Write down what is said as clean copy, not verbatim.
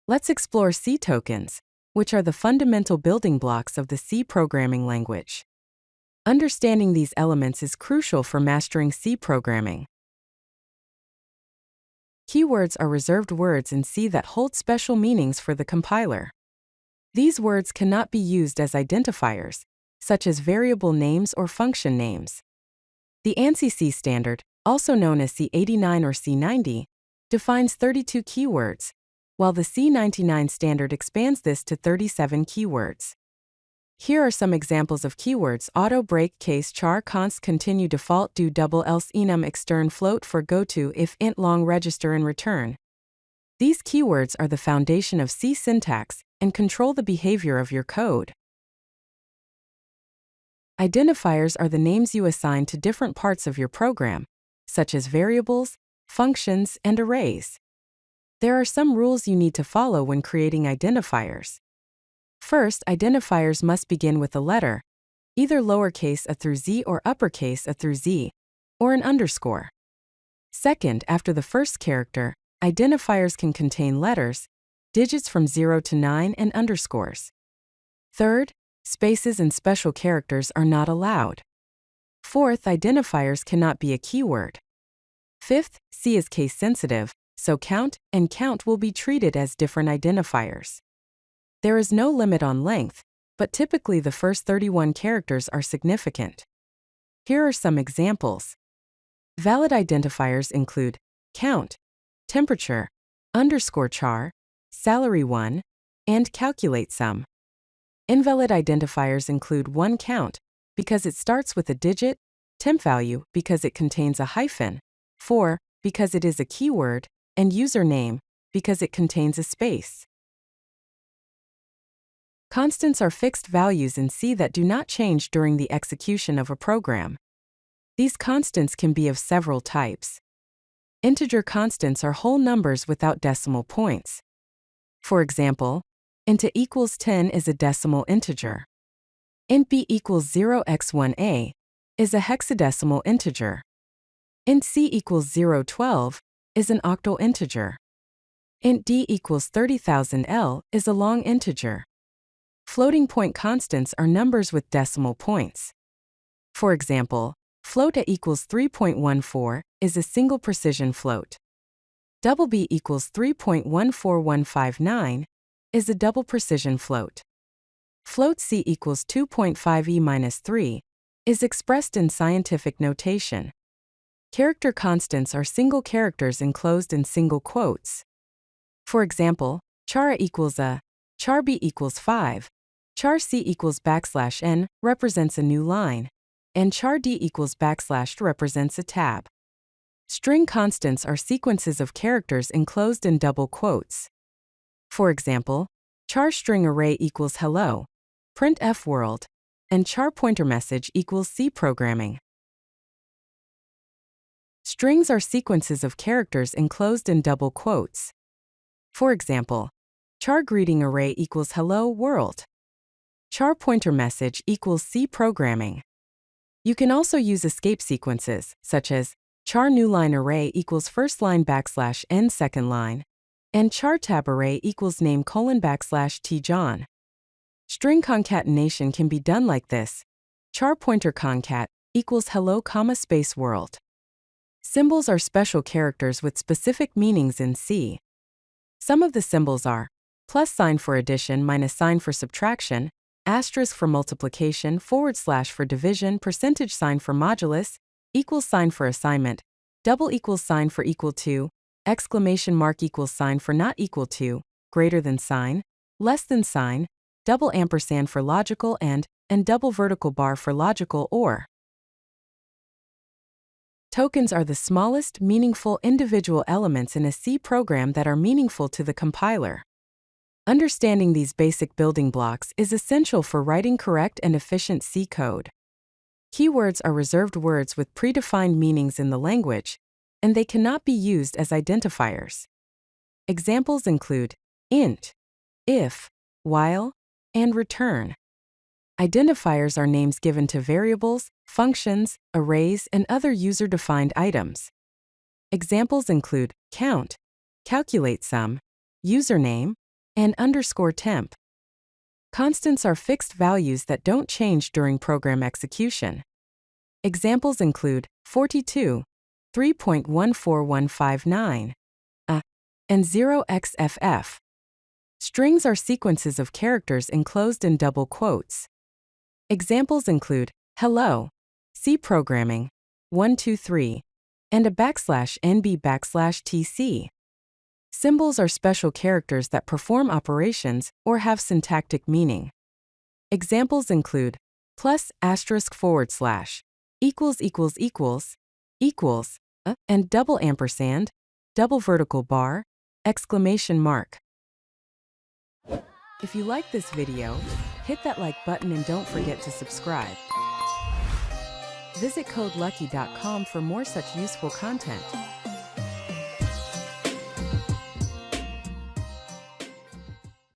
Let's explore C tokens, which are the fundamental building blocks of the C programming language. Understanding these elements is crucial for mastering C programming. Keywords are reserved words in C that hold special meanings for the compiler. These words cannot be used as identifiers, such as variable names or function names. The ANSI C standard, also known as C89 or C90, defines 32 keywords, while the C99 standard expands this to 37 keywords. Here are some examples of keywords: auto, break, case, char, const, continue, default, do, double, else, enum, extern, float, for, goto, if, int, long, register, and return. These keywords are the foundation of C syntax and control the behavior of your code. Identifiers are the names you assign to different parts of your program, such as variables, functions, and arrays. There are some rules you need to follow when creating identifiers. First, identifiers must begin with a letter, either lowercase a through z or uppercase a through z, or an underscore. Second, after the first character, identifiers can contain letters, digits from 0 to 9, and underscores. Third, spaces and special characters are not allowed. Fourth, identifiers cannot be a keyword. Fifth, C is case-sensitive, so count and count will be treated as different identifiers. There is no limit on length, but typically the first 31 characters are significant. Here are some examples. Valid identifiers include count, temperature, underscore char, salary 1, and calculate sum. Invalid identifiers include 1 count, because it starts with a digit, temp value, because it contains a hyphen, 4, because it is a keyword, and username, because it contains a space. Constants are fixed values in C that do not change during the execution of a program. These constants can be of several types. Integer constants are whole numbers without decimal points. For example, int a equals 10 is a decimal integer. Int b equals 0x1a is a hexadecimal integer. Int c equals 012 is an octal integer. Int d equals 30,000L is a long integer. Floating point constants are numbers with decimal points. For example, float a equals 3.14 is a single precision float. Double b equals 3.14159 is a double precision float. Float c equals 2.5e minus 3 is expressed in scientific notation. Character constants are single characters enclosed in single quotes. For example, char a equals a, char b equals 5, char c equals \n represents a new line, and char d equals / represents a tab. String constants are sequences of characters enclosed in double quotes. For example, char string array equals hello, printf world, and char pointer message equals C programming. Strings are sequences of characters enclosed in double quotes. For example, char greeting array equals hello world. Char pointer message equals C programming. You can also use escape sequences, such as char new line array equals first line / n second line, and char tab array equals name : / John. String concatenation can be done like this: char pointer concat equals hello, space world. Symbols are special characters with specific meanings in C. Some of the symbols are +sign for addition, -sign for subtraction, asterisk for multiplication, / for division, %sign for modulus, =sign for assignment, double sign for equal to, exclamation mark sign for not equal to, greater than sign, less than sign, double ampersand for logical and double vertical bar for logical or. Tokens are the smallest, meaningful individual elements in a C program that are meaningful to the compiler. Understanding these basic building blocks is essential for writing correct and efficient C code. Keywords are reserved words with predefined meanings in the language, and they cannot be used as identifiers. Examples include int, if, while, and return. Identifiers are names given to variables, functions, arrays, and other user-defined items. Examples include count, calculate sum, username, and underscore temp. Constants are fixed values that don't change during program execution. Examples include 42, 3.14159, and 0xFF. Strings are sequences of characters enclosed in double quotes. Examples include hello, C programming, 123, and a \NB\TC. Symbols are special characters that perform operations or have syntactic meaning. Examples include plus asterisk forward slash, equals, and double ampersand, double vertical bar, exclamation mark. If you like this video, hit that like button and don't forget to subscribe. Visit CodeLucky.com for more such useful content.